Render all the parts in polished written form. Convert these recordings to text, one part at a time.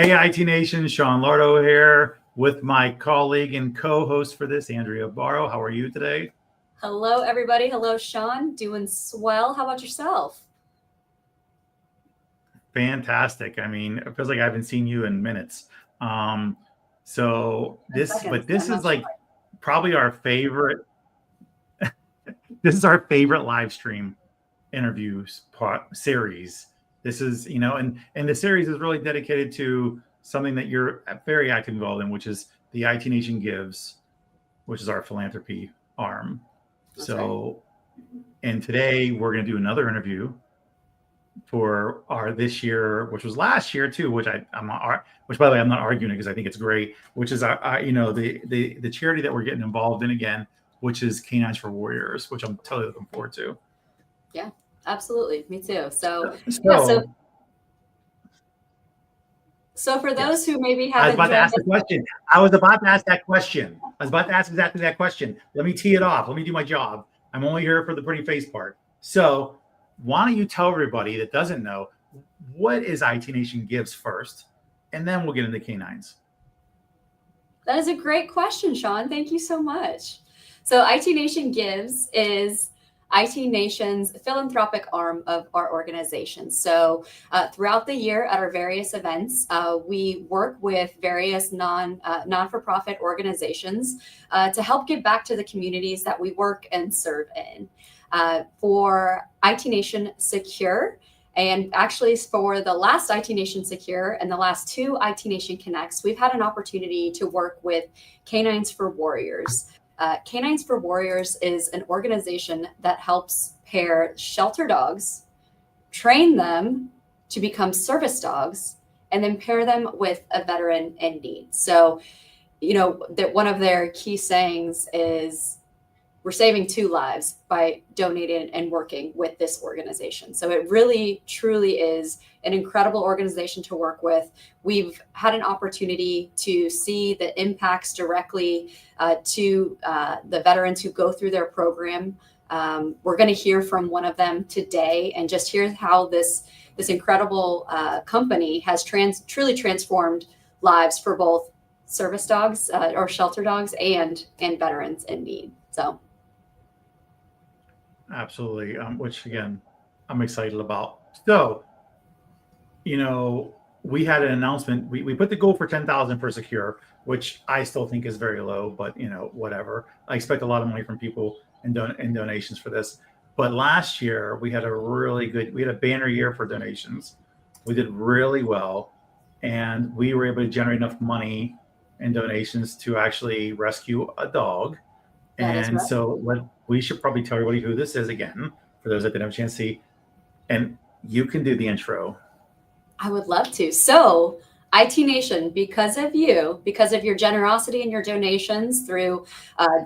Hey, IT Nation, Sean Lardo here with my colleague and co-host for this, Andrea Barrow. How are you today? Hello, everybody. Hello, Sean. Doing swell. How about yourself? Fantastic. I mean, it feels like I haven't seen you in minutes. Um, In but seconds. this I'm is not sure. like probably our favorite. This is our favorite live stream interviews series. This is, and the series is really dedicated to something that you're very active involved in, which is the IT Nation Gives, which is our philanthropy arm. That's right. So, and today we're going to do another interview for our this year, which was last year too, which by the way I'm not arguing because I think it's great. Which is the charity that we're getting involved in again, which is K9s For Warriors, which I'm totally looking forward to. Yeah, absolutely. Me too. So, yeah. So, So so for those yes, who maybe I was haven't about to joined ask the us, question. I was about to ask that question. I was about to ask exactly that question. Let me tee it off. Let me do my job. I'm only here for the pretty face part. So why don't you tell everybody that doesn't know what is IT Nation Gives first, and then we'll get into K9s. that is a great question, Sean. Thank you so much. So, IT Nation Gives is IT Nation's philanthropic arm of our organization. So, throughout the year at our various events, we work with various non-for-profit organizations to help give back to the communities that we work and serve in. For IT Nation Secure, and actually, for the last IT Nation Secure and the last two IT Nation Connects, we've had an opportunity to work with K9s For Warriors. K9s For Warriors is an organization that helps pair shelter dogs, train them to become service dogs, and then pair them with a veteran in need. So, that one of their key sayings is, we're saving two lives by donating and working with this organization. So it really, truly is an incredible organization to work with. We've had an opportunity to see the impacts directly to the veterans who go through their program. We're going to hear from one of them today and just hear how this incredible company has truly transformed lives for both service dogs or shelter dogs and veterans in need. So. Absolutely. Which again, I'm excited about. So, we had an announcement. We put the goal for 10,000 for Secure, which I still think is very low, but whatever. I expect a lot of money from people in donations for this. But last year we had a banner year for donations. We did really well, and we were able to generate enough money and donations to actually rescue a dog. That is And right. so we should probably tell everybody who this is again, for those that didn't have a chance to see. And you can do the intro. I would love to. So, IT Nation, because of you, because of your generosity and your donations through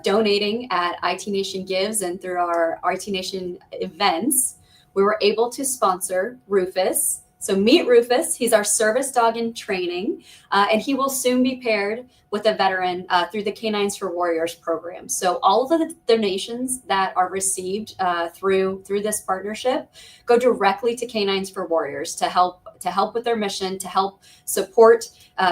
donating at IT Nation Gives and through our IT Nation events, we were able to sponsor Rufus. So, meet Rufus. He's our service dog in training, and he will soon be paired with a veteran through the K9s For Warriors program. So, all of the donations that are received through this partnership go directly to K9s For Warriors to help with their mission, to help support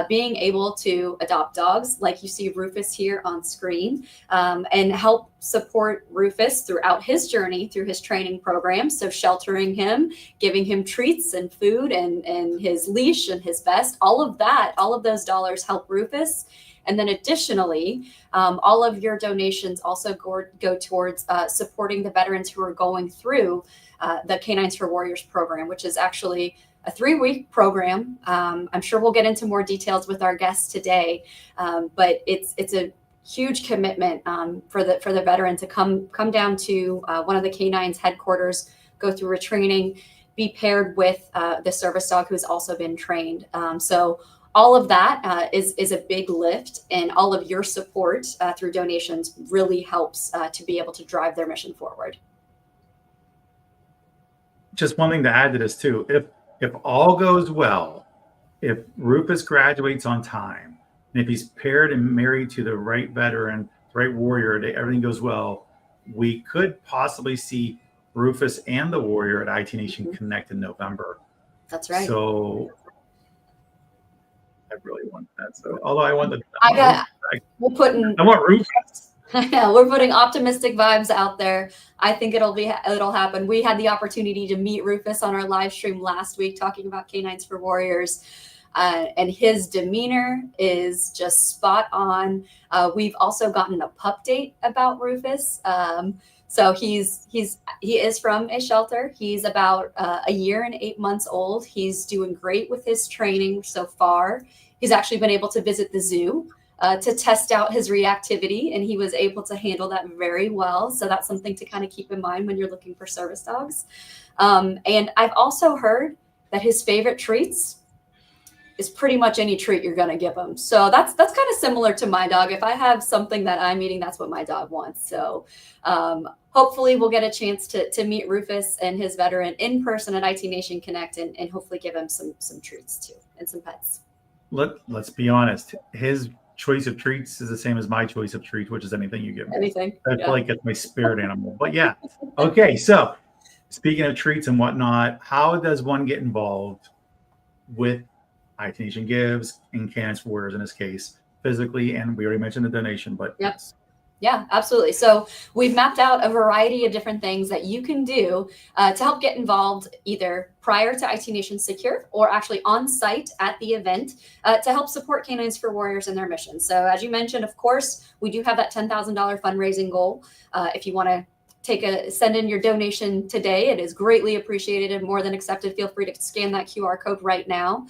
being able to adopt dogs, like you see Rufus here on screen, and help support Rufus throughout his journey through his training program. So sheltering him, giving him treats and food and his leash and his vest, all of those dollars help Rufus. And then additionally, all of your donations also go towards supporting the veterans who are going through the K9s For Warriors program, which is actually a 3-week program. I'm sure we'll get into more details with our guests today, but it's a huge commitment for the veteran to come down to one of the K9s headquarters, go through a training, be paired with the service dog who's also been trained. So all of that is a big lift, and all of your support through donations really helps to be able to drive their mission forward. Just one thing to add to this too. If all goes well, if Rufus graduates on time, and if he's paired and married to the right veteran, the right warrior, everything goes well, we could possibly see Rufus and the warrior at IT Nation Connect in November. That's right. So I really want that. So, although I want the, we're putting, I want Rufus. yeah, we're putting optimistic vibes out there. I think it'll happen. We had the opportunity to meet Rufus on our live stream last week, talking about K9s For Warriors. And his demeanor is just spot on. We've also gotten a pup date about Rufus. So he is from a shelter. He's about a year and 8 months old. He's doing great with his training so far. He's actually been able to visit the zoo to test out his reactivity, and he was able to handle that very well. So that's something to kind of keep in mind when you're looking for service dogs. And I've also heard that his favorite treats is pretty much any treat you're going to give him. So that's kind of similar to my dog. If I have something that I'm eating, that's what my dog wants. So hopefully we'll get a chance to meet Rufus and his veteran in person at IT Nation Connect, and hopefully give him some treats too, and some pets. Let's be honest. His choice of treats is the same as my choice of treats, which is anything you give me. Anything. I feel like it's my spirit animal. But yeah. Okay. So speaking of treats and whatnot, how does one get involved with IT Nation Gives and K9s For Warriors in this case, physically? And we already mentioned the donation, but yep. Yeah, absolutely. So we've mapped out a variety of different things that you can do to help get involved either prior to IT Nation Secure or actually on site at the event to help support K9s For Warriors in their mission. So as you mentioned, of course, we do have that $10,000 fundraising goal. If you want to send in your donation today, it is greatly appreciated and more than accepted. Feel free to scan that QR code right now.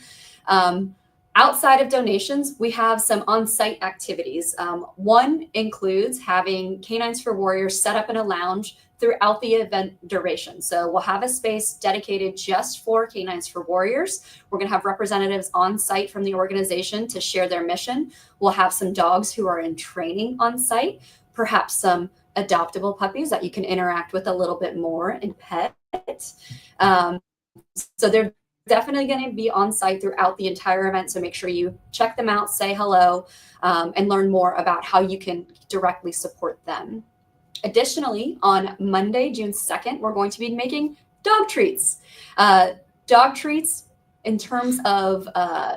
Outside of donations, we have some on-site activities. One includes having K9s For Warriors set up in a lounge throughout the event duration. So we'll have a space dedicated just for K9s For Warriors. We're going to have representatives on site from the organization to share their mission. We'll have some dogs who are in training on site, perhaps some adoptable puppies that you can interact with a little bit more and pet. So they're definitely going to be on site throughout the entire event. So make sure you check them out, say hello, and learn more about how you can directly support them. Additionally, on Monday, June 2nd, we're going to be making dog treats. Dog treats, in terms of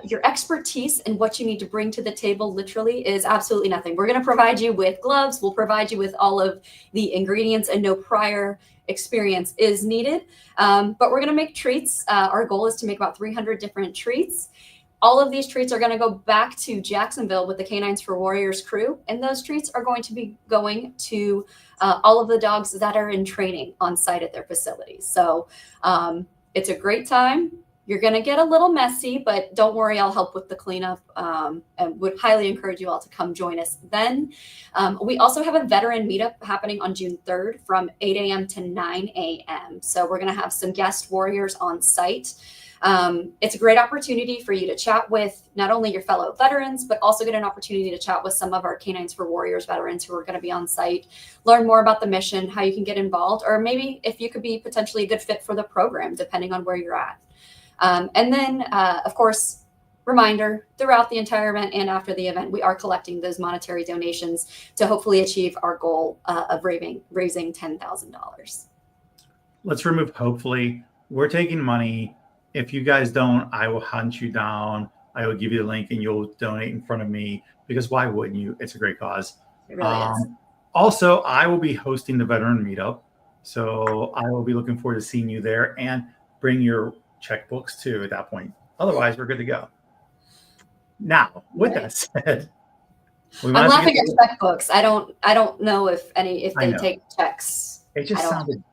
your expertise and what you need to bring to the table, literally is absolutely nothing. We're going to provide you with gloves. We'll provide you with all of the ingredients, and no prior experience is needed. But we're going to make treats. Our goal is to make about 300 different treats. All of these treats are going to go back to Jacksonville with the K9s For Warriors crew. And those treats are going to be going to all of the dogs that are in training on site at their facilities. So it's a great time. You're going to get a little messy, but don't worry, I'll help with the cleanup, and would highly encourage you all to come join us then. We also have a veteran meetup happening on June 3rd from 8 a.m. to 9 a.m. So we're going to have some guest warriors on site. It's a great opportunity for you to chat with not only your fellow veterans, but also get an opportunity to chat with some of our K9s For Warriors veterans who are going to be on site, learn more about the mission, how you can get involved, or maybe if you could be potentially a good fit for the program, depending on where you're at. And then, of course, reminder, throughout the entire event and after the event, we are collecting those monetary donations to hopefully achieve our goal of raising $10,000. Let's remove hopefully. We're taking money. If you guys don't, I will hunt you down. I will give you the link and you'll donate in front of me, because why wouldn't you? It's a great cause. It really is. Also, I will be hosting the veteran meetup. So I will be looking forward to seeing you there, and bring your checkbooks too at that point. Otherwise, we're good to go. Now, with that said, I'm laughing at checkbooks. I don't know if they take checks. It just sounded.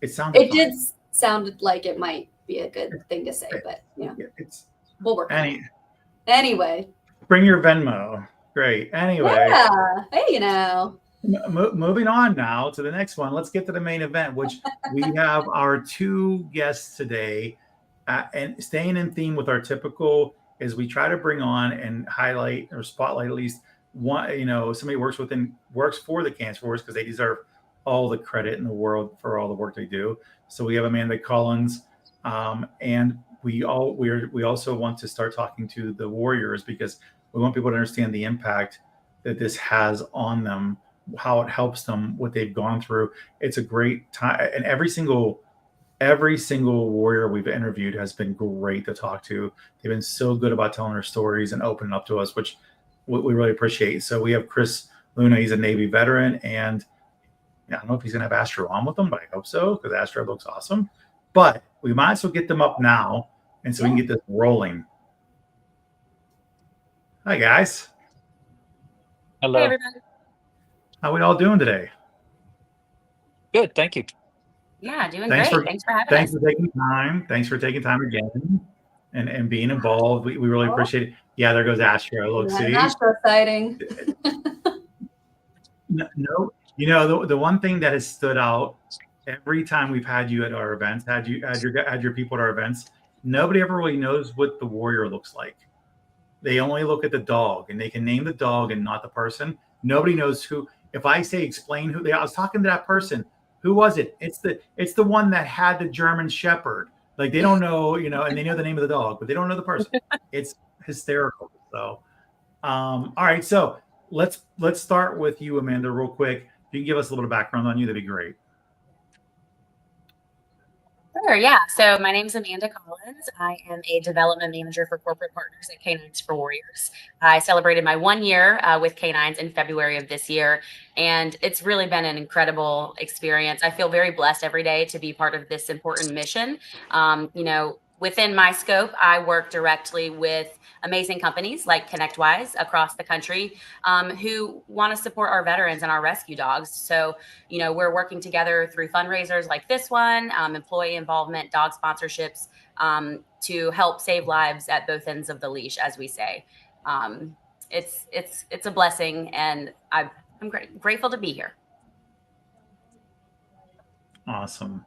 It did sound like it might be a good thing to say, but we'll work on it. Anyway, bring your Venmo. Great. Anyway, yeah. Hey, moving on now to the next one. Let's get to the main event, which we have our two guests today. And staying in theme with our typical, is we try to bring on and highlight or spotlight at least one, somebody works for the K9s For Warriors, because they deserve all the credit in the world for all the work they do. So we have Amanda Collins, and we also want to start talking to the Warriors, because we want people to understand the impact that this has on them, how it helps them, what they've gone through. It's a great time, and every single every single warrior we've interviewed has been great to talk to. They've been so good about telling their stories and opening up to us, which we really appreciate. So we have Chris Luna. He's a Navy veteran, and I don't know if he's gonna have Astro on with him, but I hope so because Astro looks awesome. But we might as well get them up now, and so we can get this rolling. Hi guys, Hey, Hello. everybody. how we all doing today? Good, thank you. Yeah, doing Thanks great. for Thanks for having thanks us. for taking time. Thanks for taking time again and being involved. We really appreciate it. Yeah, there goes Astro. Look, We had see. an Astro sighting. No, the one thing that has stood out every time we've had you at our events, had your people at our events, nobody ever really knows what the warrior looks like. They only look at the dog, and they can name the dog and not the person. Nobody knows who. If I say explain who they are, I was talking to that person. Who was it? It's the one that had the German Shepherd. Like they don't know, and they know the name of the dog, but they don't know the person. It's hysterical. So, all right. So let's start with you, Amanda, real quick. If you can give us a little background on you, that'd be great. Sure, yeah. So my name is Amanda Collins. I am a development manager for corporate partners at K9s For Warriors. I celebrated my 1 year with K9s in February of this year, and it's really been an incredible experience. I feel very blessed every day to be part of this important mission. Within my scope, I work directly with amazing companies like ConnectWise across the country who want to support our veterans and our rescue dogs. So we're working together through fundraisers like this one, employee involvement, dog sponsorships, to help save lives at both ends of the leash, as we say. It's a blessing, and I'm grateful to be here. Awesome.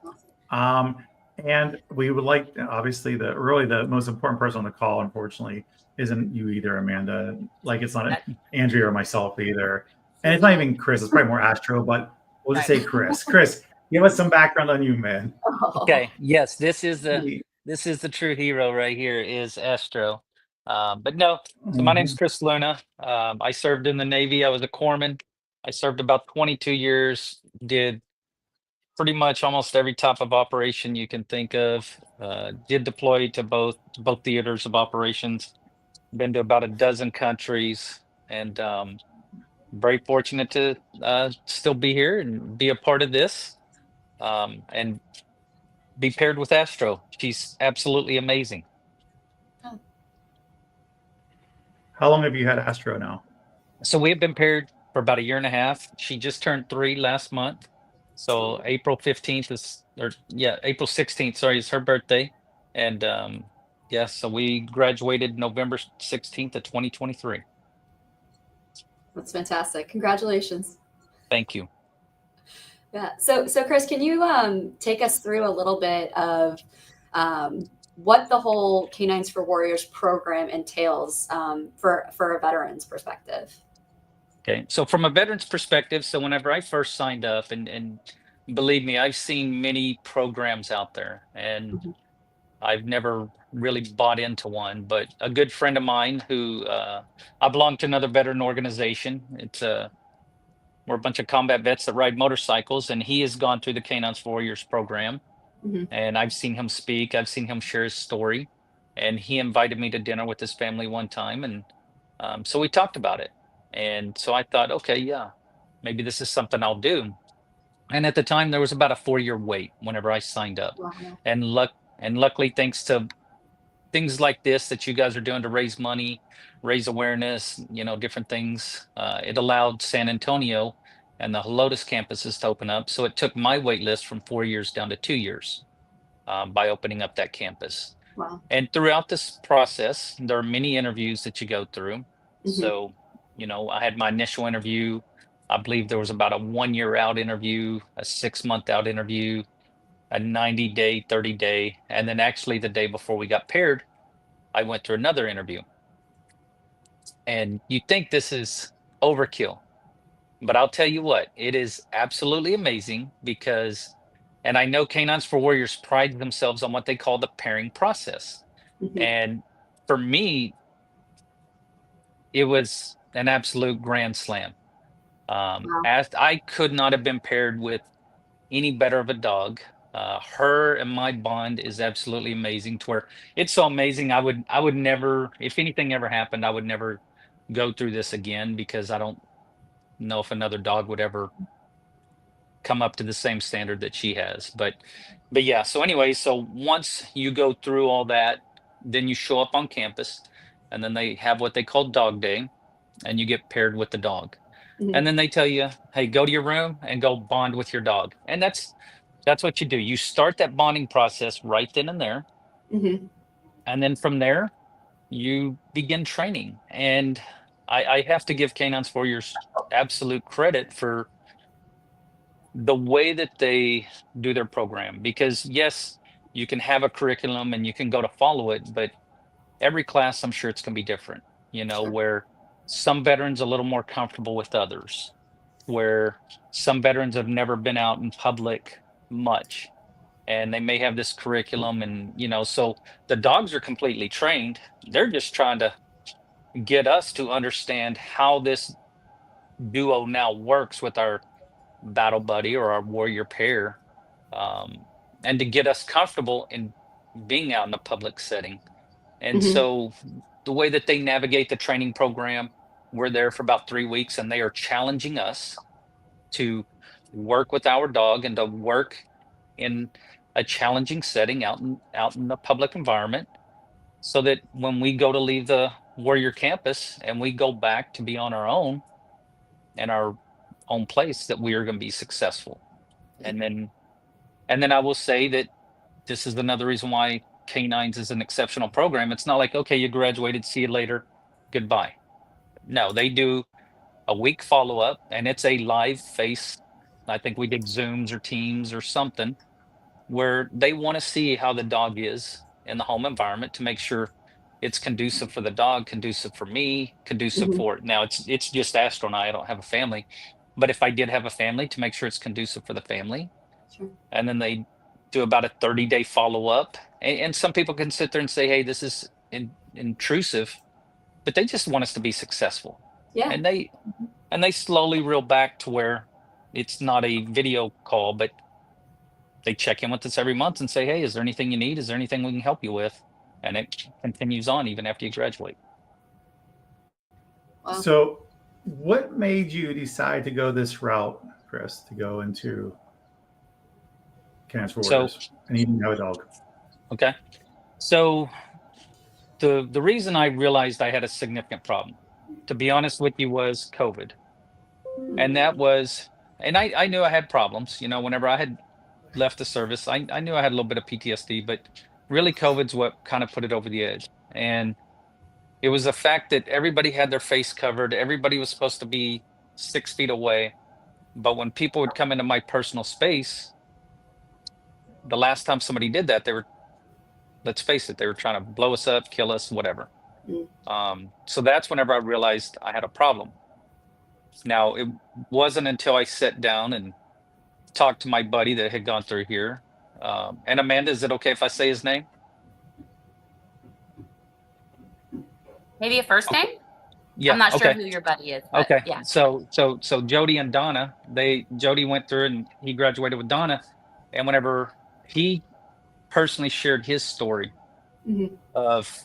And we would like, obviously, the most important person on the call, unfortunately, isn't you either, Amanda. Like it's not Andrea or myself either, and it's not even Chris. It's probably more Astro, but we'll just say Chris. Chris, give us some background on you, man. Okay, yes, this is the true hero right here is Astro. But no, so my name's Chris Luna. I served in the Navy. I was a corpsman. I served about 22 years, did pretty much almost every type of operation you can think of. Did deploy to both theaters of operations. Been to about a dozen countries, and very fortunate to still be here and be a part of this, and be paired with Astro. She's absolutely amazing. How long have you had Astro now? So we have been paired for about a year and a half. She just turned 3 last month. So April 16th, sorry, is her birthday. And so we graduated November 16th of 2023. That's fantastic. Congratulations. Thank you. Yeah. So Chris, can you take us through a little bit of what the whole K9s For Warriors program entails for a veteran's perspective? Okay, so from a veteran's perspective, so whenever I first signed up, and believe me, I've seen many programs out there, and I've never really bought into one. But a good friend of mine who I belong to another veteran organization. We're a bunch of combat vets that ride motorcycles, and he has gone through the K9s For Warriors program. And I've seen him speak. I've seen him share his story, and he invited me to dinner with his family one time, and so we talked about it. And so I thought, okay, yeah, maybe this is something I'll do. And at the time, there was about a 4-year wait whenever I signed up. Wow. And luckily, thanks to things like this that you guys are doing to raise money, raise awareness, different things, it allowed San Antonio and the Helotes campuses to open up. So it took my wait list from 4 years down to 2 years by opening up that campus. Wow. And throughout this process, there are many interviews that you go through. So, I had my initial interview. I believe there was about a 1 year out interview, a 6-month out interview, a 90-day, 30-day. And then actually the day before we got paired, I went through another interview. And you think this is overkill, but I'll tell you what, it is absolutely amazing because, and I know K9s For Warriors pride themselves on what they call the pairing process. And for me, it was an absolute grand slam. As I could not have been paired with any better of a dog. Her and my bond is absolutely amazing, to where it's so amazing. I would never, if anything ever happened, I would never go through this again, because I don't know if another dog would ever come up to the same standard that she has. But yeah, so anyway, so once you go through all that, then you show up on campus, and then they have what they call dog day, and you get paired with the dog. Mhm. And then they tell you, hey, go to your room and go bond with your dog. And that's what you do. You start that bonding process right then and there. Mhm. And then from there, you begin training. And I have to give K9s For Warriors absolute credit for the way that they do their program. Because yes, you can have a curriculum and you can go to follow it, but every class, I'm sure it's going to be different, Sure. where some veterans are a little more comfortable with others, where some veterans have never been out in public much, and they may have this curriculum. And so the dogs are completely trained. They're just trying to get us to understand how this duo now works with our battle buddy or our warrior pair, um, and to get us comfortable in being out in a public setting. And Mhm. so the way that they navigate the training program, we're there for about 3 weeks, and they are challenging us to work with our dog and to work in a challenging setting out in the public environment, so that when we go to leave the warrior campus and we go back to be on our own in our own place, that we are going to be successful. And then and then I will say that this is another reason why K9s is an exceptional program. It's not like, okay, you graduated, see you later, goodbye. No, they do a week follow up, and it's a live face. I think we did Zooms or Teams or something, where they want to see how the dog is in the home environment, to make sure it's conducive for the dog, conducive for me, conducive Mhm. for now. It's just Astro and I don't have a family, but if I did have a family, to make sure it's conducive for the family. Sure. And then they do about a 30-day follow up. And some people can sit there and say, hey, this is intrusive, but they just want us to be successful. Yeah. And they slowly reel back to where it's not a video call, but they check in with us every month and say, hey, is there anything you need? Is there anything we can help you with? And it continues on even after you graduate. Wow. So, what made you decide to go this route, Chris, to go into K9s For So, Warriors and even have a dog? okay. So the reason I realized I had a significant problem, to be honest with you, was COVID. And that was, and I knew I had problems, whenever I had left the service, I knew I had a little bit of PTSD, but really COVID's what kind of put it over the edge. And it was the fact that everybody had their face covered. Everybody was supposed to be 6 feet away. But when people would come into my personal space, the last time somebody did that, let's face it, they were trying to blow us up, kill us, whatever. Mm. So that's whenever I realized I had a problem. Now, it wasn't until I sat down and talked to my buddy that had gone through here. And Amanda, is it okay if I say his name? Maybe a first Okay. name? Yeah. I'm not sure Okay. who your buddy is, but Okay. yeah. So Jody and Donna, Jody went through and he graduated with Donna. And whenever he personally shared his story Mhm. of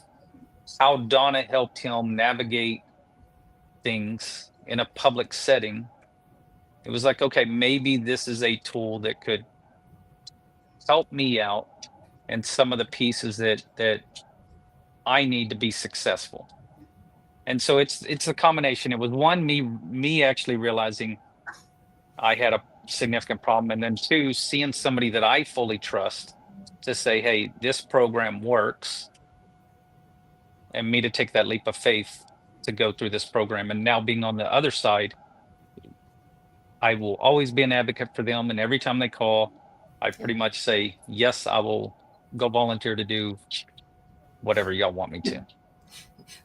how Donna helped him navigate things in a public setting, it was like, okay, maybe this is a tool that could help me out in some of the pieces that I need to be successful. And so it's a combination. It was one, me actually realizing I had a significant problem, and then two, seeing somebody that I fully trust to say, hey, this program works, and me to take that leap of faith to go through this program. And now being on the other side, I will always be an advocate for them. And every time they call, I pretty much say, yes, I will go volunteer to do whatever y'all want me to.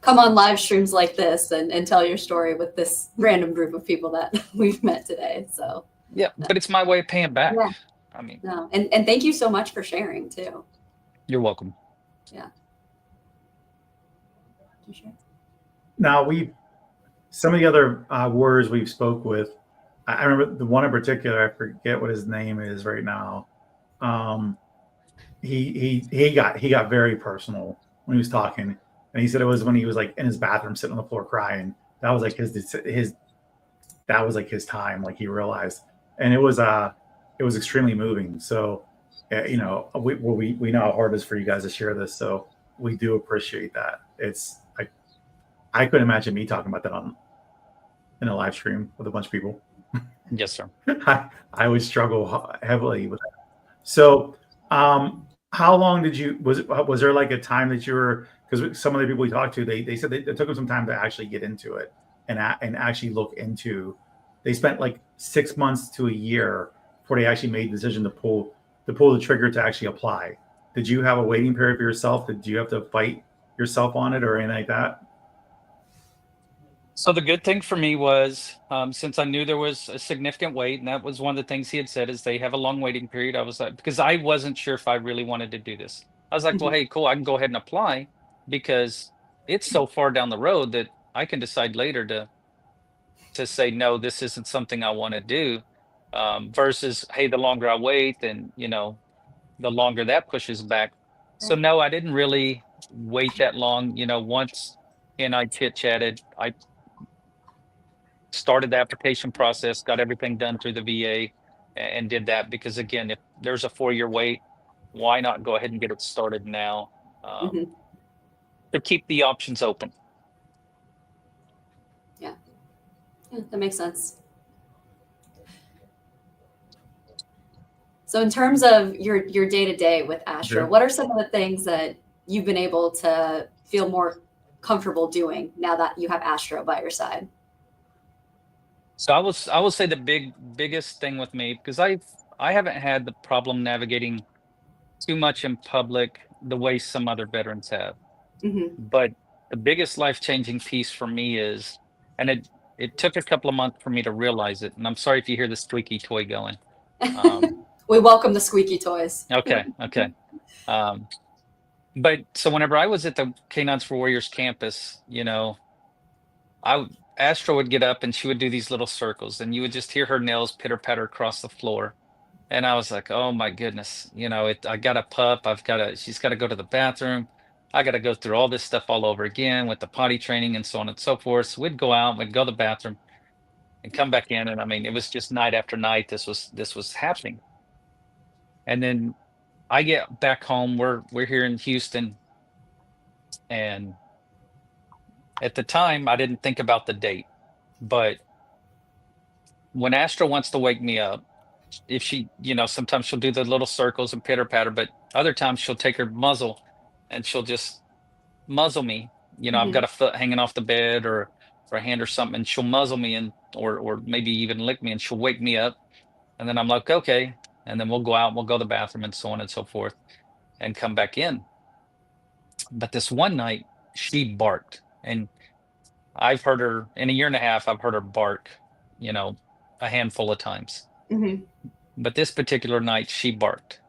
Come on live streams like this and tell your story with this random group of people that we've met today. So Yeah, but it's my way of paying back. Yeah. I mean, no, and thank you so much for sharing too. you're welcome. Sure. Now, some of the other warriors we've spoke with, I remember the one in particular, I forget what his name is right now. um, he got very personal when he was talking, and he said it was when he was like in his bathroom sitting on the floor crying. That was like his that was like his time. Like he realized, and it was extremely moving. So, we know how hard it is for you guys to share this. So we do appreciate that. It's like I couldn't imagine me talking about that on in a live stream with a bunch of people. Yes, sir. I would struggle heavily with that. So, how long did you was there like a time that you were because some of the people we talked to they said it took them some time to actually get into it and actually look into. They spent like 6 months to a year before they actually made the decision to pull the trigger to actually apply. Did you have a waiting period for yourself? Did you have to fight yourself on it or anything like that? So the good thing for me was, since I knew there was a significant wait, and that was one of the things he had said is they have a long waiting period. I was like, because I wasn't sure if I really wanted to do this. I was like, well, Mhm. hey, cool, I can go ahead and apply because it's so far down the road that I can decide later to say no, this isn't something I want to do. Versus, hey, the longer I wait, then the longer that pushes back. So Right. no, I didn't really wait that long. Once he and I chit chatted, I started the application process, got everything done through the VA, and did that because again, if there's a 4-year wait, why not go ahead and get it started now, Mhm. to keep the options open. Yeah. Yeah, that makes sense. So in terms of your day to day with Astra, Sure. what are some of the things that you've been able to feel more comfortable doing now that you have Astro by your side? So I will say the biggest thing with me because I haven't had the problem navigating too much in public the way some other veterans have. Hmm. But the biggest life-changing piece for me is, and it took a couple of months for me to realize it, and I'm sorry if you hear the squeaky toy going. Um, We welcome the squeaky toys. okay. Um, but so whenever I was at the K9s For Warriors campus, Astro would get up and she would do these little circles, and you would just hear her nails pitter patter across the floor. And I was like, oh my goodness, I got a pup. She's got to go to the bathroom. I got to go through all this stuff all over again with the potty training and so on and so forth. So we'd go out, we'd go to the bathroom and come back in. And I mean, it was just night after night. This was happening. And then I get back home. We're here in Houston. And at the time, I didn't think about the date. But when Astra wants to wake me up, if she, sometimes she'll do the little circles and pitter patter, but other times she'll take her muzzle and she'll just muzzle me. I've got Hmm. a foot hanging off the bed or a hand or something, and she'll muzzle me and or maybe even lick me, and she'll wake me up. And then I'm like, okay. And then we'll go out, we'll go to the bathroom and so on and so forth and come back in. But this one night she barked. And I've heard her in a year and a half, I've heard her bark, you know, a handful of times. Hmm. But this particular night she barked.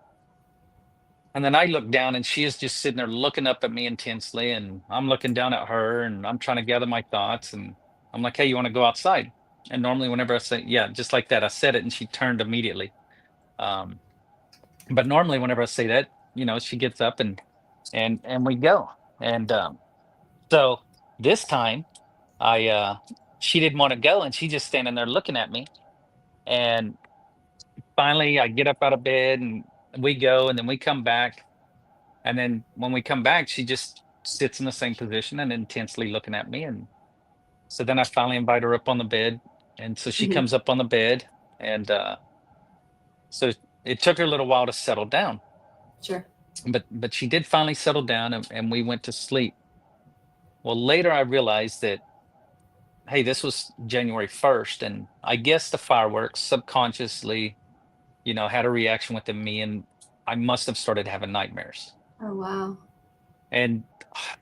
And then I look down and she is just sitting there looking up at me intensely. And I'm looking down at her and I'm trying to gather my thoughts. And I'm like, hey, you want to go outside? And normally, whenever I say, yeah, just like that, I said it and she turned immediately. Um, but normally, whenever I say that, she gets up and we go. And so this time, she didn't want to go and she just standing there looking at me. And finally, I get up out of bed and we go and then we come back. And then when we come back, she just sits in the same position and intensely looking at me. And so then I finally invite her up on the bed. And so she Hmm. comes up on the bed. And so it took her a little while to settle down. Sure. But she did finally settle down and we went to sleep. Well, later I realized that, hey, this was January 1st. And I guess the fireworks subconsciously, had a reaction within me. And I must have started having nightmares. Oh, wow. And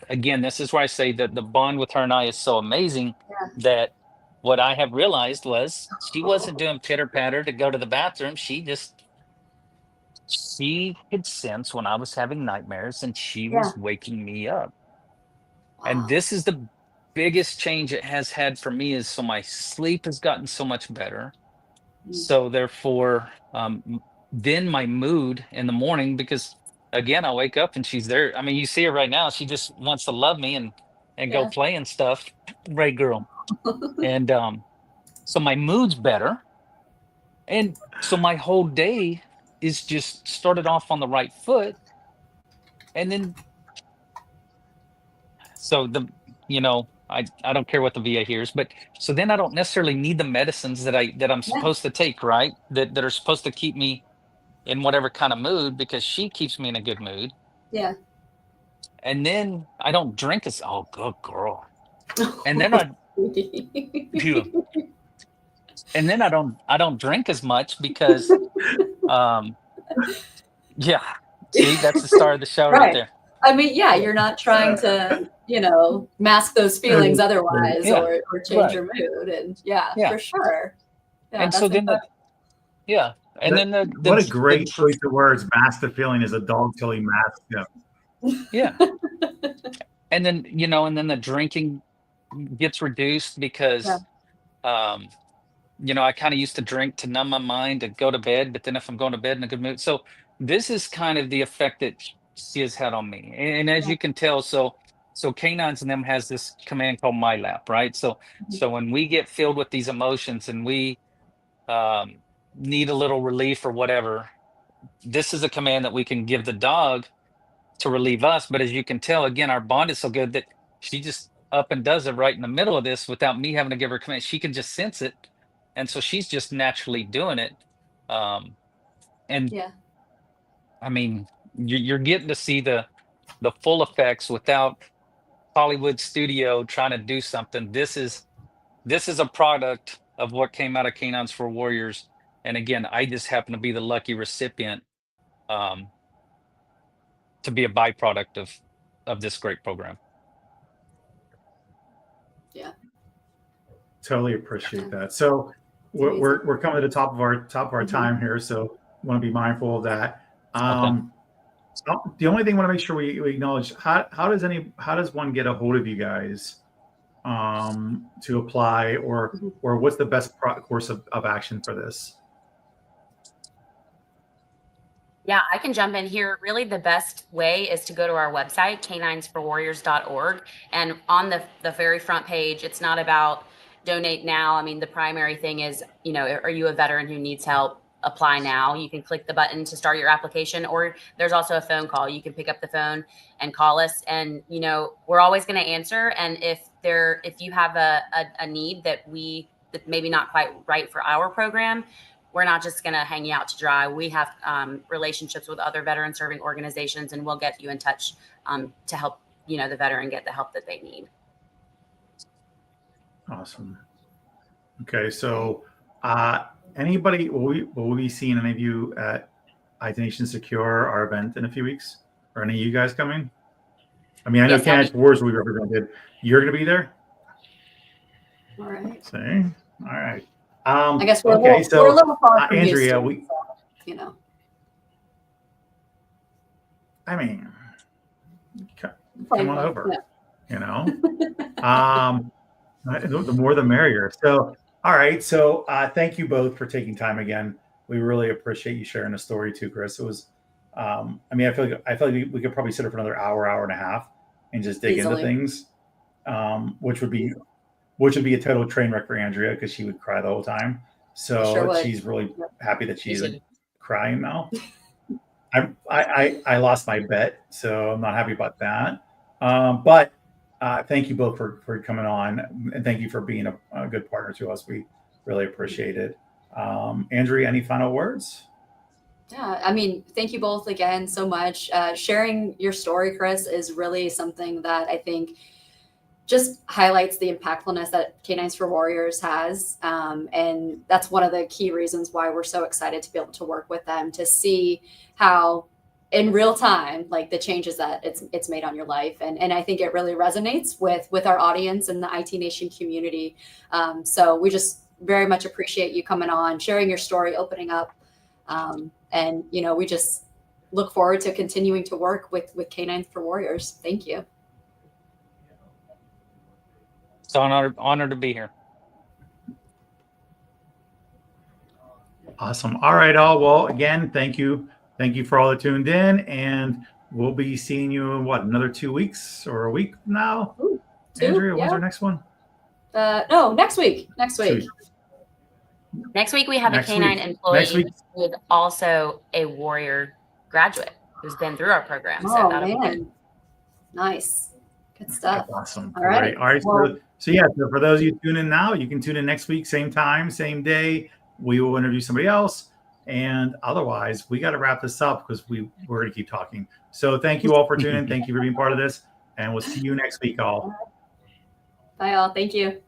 again, this is where I say that the bond with her and I is so amazing Yeah. that what I have realized was she wasn't doing pitter patter to go to the bathroom. She could sense when I was having nightmares and she Yeah. was waking me up. And Wow. this is the biggest change it has had for me is so my sleep has gotten so much better. Mm. So therefore, then my mood in the morning, because again, I wake up and she's there. I mean, you see her right now. She just wants to love me and go Yeah. play and stuff. Right, girl. And so my mood's better. And so my whole day is just started off on the right foot. And then so I don't care what the VA hears, but so then I don't necessarily need the medicines that I'm Yeah. supposed to take, right? That are supposed to keep me in whatever kind of mood, because she keeps me in a good mood. Yeah. And then I don't drink as oh good girl. And then I phew. And then I don't drink as much because um yeah. See, that's the start of the show right Right. there. I mean, yeah, you're not trying to, mask those feelings otherwise, Yeah. or change Right. your mood. And yeah, Yeah. for sure. Yeah, And so that's then incredible. yeah. And That, then what a great choice of words. Mask the feeling is a dog till he masks him. yeah. And then, the drinking gets reduced Yeah. because um I kind of used to drink to numb my mind to go to bed, but then if I'm going to bed in a good mood. So this is kind of the effect that she has had on me. And as Yeah. you can tell, so Canines and them has this command called My Lap, right? So Mhm. so when we get filled with these emotions and we um need a little relief or whatever, this is a command that we can give the dog to relieve us. But as you can tell, again, our bond is so good that she just up and does it right in the middle of this without me having to give her command. She can just sense it. And so she's just naturally doing it. And Yeah. I mean, you're getting to see the full effects without Hollywood studio trying to do something. This is a product of what came out of K9s For Warriors. And again, I just happen to be the lucky recipient um, to be a byproduct of this great program. Yeah. Totally appreciate that. So we're coming to the top of our time here, so want to be mindful of that. Okay. The only thing I want to make sure we acknowledge, how does one get a hold of you guys to apply, or what's the best course of action for this? Yeah, I can jump in here. Really, the best way is to go to our website, K9sforwarriors.org. And on the very front page, it's not about donate now. I mean, the primary thing is, are you a veteran who needs help? Apply now. You can click the button to start your application, or there's also a phone call. You can pick up the phone and call us, and we're always going to answer. And if you have a need that maybe not quite right for our program, we're not just going to hang you out to dry. We have relationships with other veteran serving organizations, and we'll get you in touch to help the veteran get the help that they need. Awesome. Okay, so anybody, will we be seeing any of you at IT Nation Secure, our event in a few weeks? Or any of you guys coming? I mean, I know Yes, K9s For Warriors will be represented. You're going to be there? All right. See? All right. I guess we're okay, we're a little far from Andrea, Houston, so, I mean, come on over. Yeah. The more the merrier. So, all right. So, thank you both for taking time again. We really appreciate you sharing the story too, Chris. It was, I feel like we could probably sit here for another hour and a half and just dig Easily. into things, which would be a total train wreck for Andrea, because she would cry the whole time. So Sure she's really happy that she's Appreciate it. crying now. I lost my bet, so I'm not happy about that. But thank you both for coming on, and thank you for being a good partner to us. We really appreciate it. Andrea, any final words? Yeah, I mean, thank you both again so much. Sharing your story, Chris, is really something that I think just highlights the impactfulness that K9s For Warriors has. And that's one of the key reasons why we're so excited to be able to work with them, to see how in real time, like the changes that it's made on your life. And I think it really resonates with our audience and the IT Nation community. So we just very much appreciate you coming on, sharing your story, opening up. And, we just look forward to continuing to work with K9s For Warriors. Thank you. It's an honor to be here. Awesome. All right, all. Well, again, thank you. Thank you for all that tuned in. And we'll be seeing you in what, another 2 weeks or a week from now? Ooh, 2? Andrea, Yeah. when's our next one? No, next week. Next week. Sweet. Next week, we have Next a K9 week. employee Next week. with also a Warrior graduate who's been through our program. So Oh, that'll be good. man. Nice. Good stuff. Awesome. All right. Great. All right. Well, So yeah, so for those of you tune in now, you can tune in next week, same time, same day. We will interview somebody else. And otherwise, we got to wrap this up because we're going to keep talking. So thank you all for tuning in. Thank you for being part of this. And we'll see you next week, all. bye, all. Thank you.